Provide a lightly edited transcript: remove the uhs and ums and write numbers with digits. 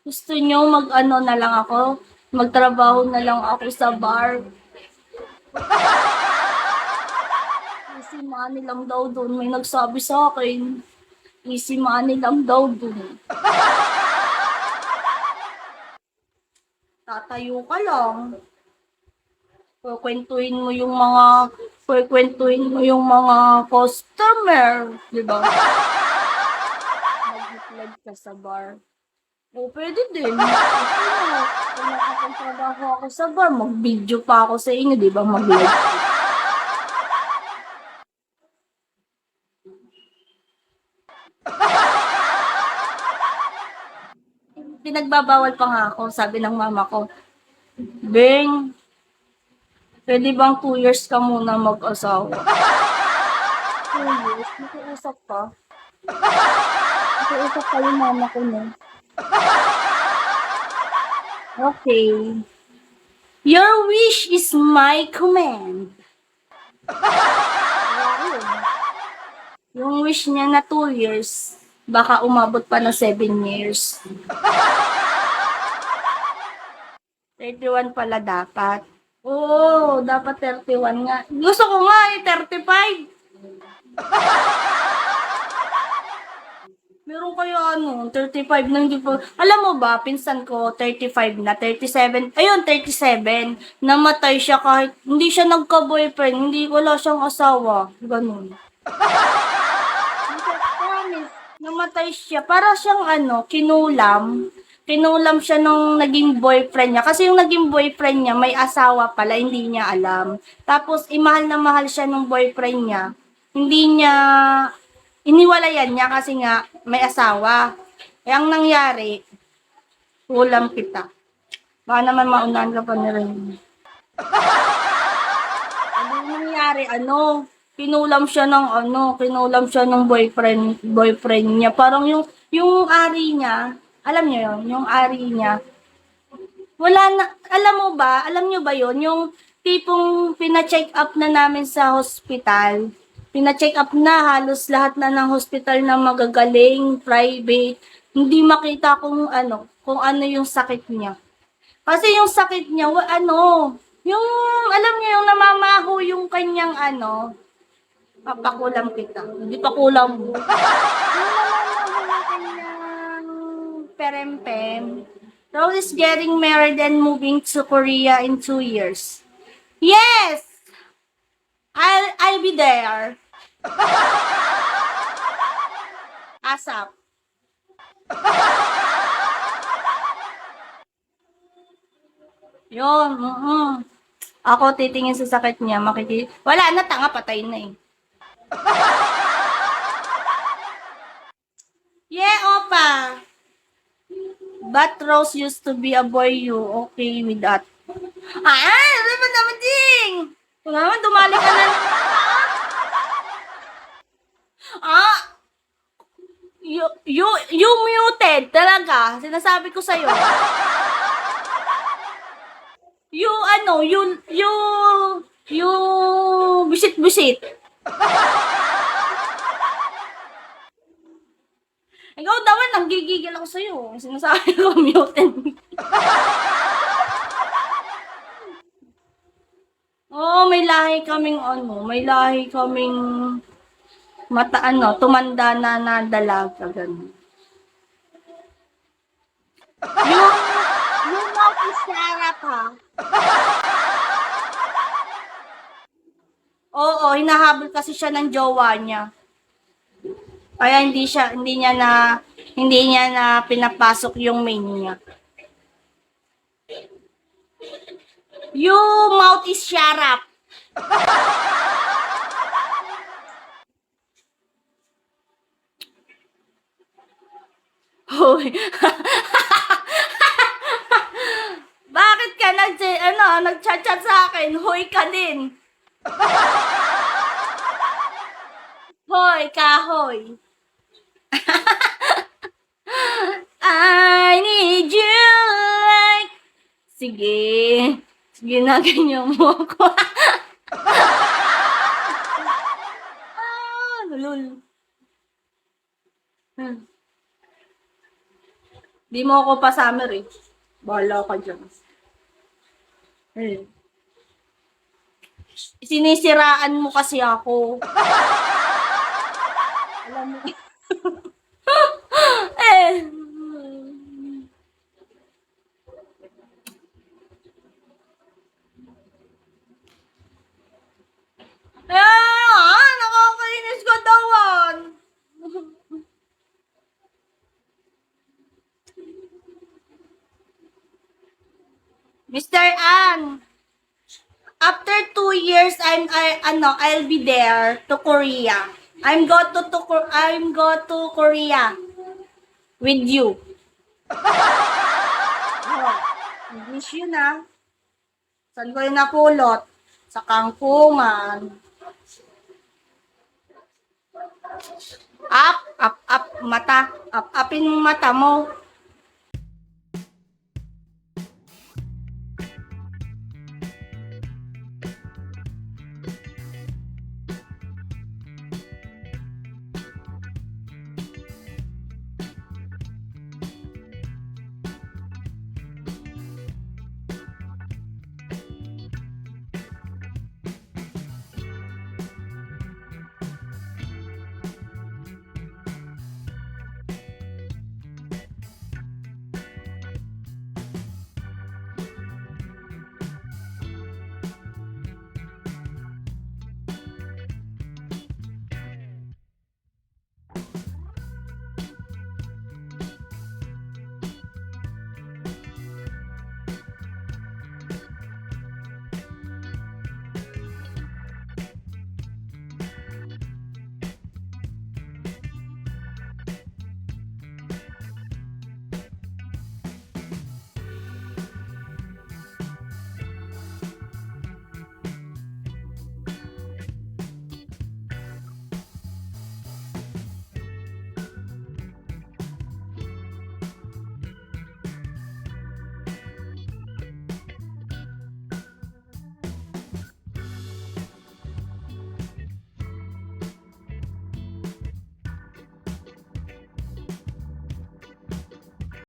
Gusto niyo mag-ano na lang ako, magtrabaho na lang ako sa bar. Easy money lang daw dun, may nagsabi sa akin. Easy money lang daw dun. Tatayo ka lang. Kukwentuhin mo yung mga kukwentuhin mo yung mga customer, di ba? Mag-vlog ka sa bar. O, pwede din. Kung nakapagtrabaho ako sa bar, mag-video pa ako sa inyo, di ba? Mag-live. Pinagbabawal pa nga ako, sabi ng mama ko, Beng, pwede bang 2 years ka muna mag-asawa? 2 years? Nakiusap pa. Nakiusap pa yung mama ko no. Okay. Your wish is my command. Yung wish niya na 2 years, baka umabot pa ng 7 years. 31 pala dapat. Oo, dapat 31 nga. Gusto ko nga 35. Meron kayo 35 na hindi pa. Alam mo ba, pinsan ko, 35 na, 37. Ayun, 37. Namatay siya kahit hindi siya nagka-boyfriend, wala siyang asawa. Ganun. Promise, namatay siya. Para siyang kinulam. Kinulam siya nung naging boyfriend niya. Kasi yung naging boyfriend niya, may asawa pala, hindi niya alam. Tapos, imahal na mahal siya nung boyfriend niya. Hindi niya, iniwalayan niya kasi nga, may asawa. Eh, ang nangyari, kulam kita. Baka naman maunahan ka pa ni Ren. Ang nangyari, kinulam siya ng kinulam siya ng boyfriend niya. Parang yung ari niya, alam niyo yon, yung ari niya. Wala na, alam niyo ba yon, yung tipong pina-check up na namin sa hospital. Pina-check up na halos lahat na ng hospital na magagaling, private. Hindi makita kung ano yung sakit niya. Kasi yung sakit niya, yung, alam niyo, yung namamaho yung kanyang papakulam kita. Hindi pa kulam mo. Yung namamaho yung kanyang perempem. Rose is getting married and moving to Korea in 2 years. Yes! I'll be there. ASAP. Yun, Ako titingin sa sakit niya, wala na, tanga, patay na eh. Yeah, opa. But Rose used to be a boy, you okay with that? Ano ba naman ding? Kung naman, dumali ka na naman. Ah, you muted talaga. Sinasabi ko sa'yo. You bisit-bisit. Ikaw daw, nanggigigil ako sa'yo. Sinasabi ko, muted. Oo, may lahi kaming tumanda na dalaga, ganun. Yung mouth is sarap, ha? Oo, hinahabol kasi siya ng jowa niya. Kaya hindi niya na pinapasok yung main niya. Yung mouth is sarap. Hoy. Bakit ka nag-chat-chat sa akin? Hoy ka din. Hoy, kahoy. I need you like... Sige. Sige na, ganyan mo ako. Lul. Di mo ako pa-summer eh. Bahala ka dyan. Eh. Sinisiraan mo kasi ako. Alam mo. eh. Nakakainis ka dawan. Mr. An, after 2 years, I'll be there to Korea. I'm go to Korea with you. Oh, English yun ah. Saan ko yung napulot? Sa kangkungan. Up, mata. Upin yung mata mo.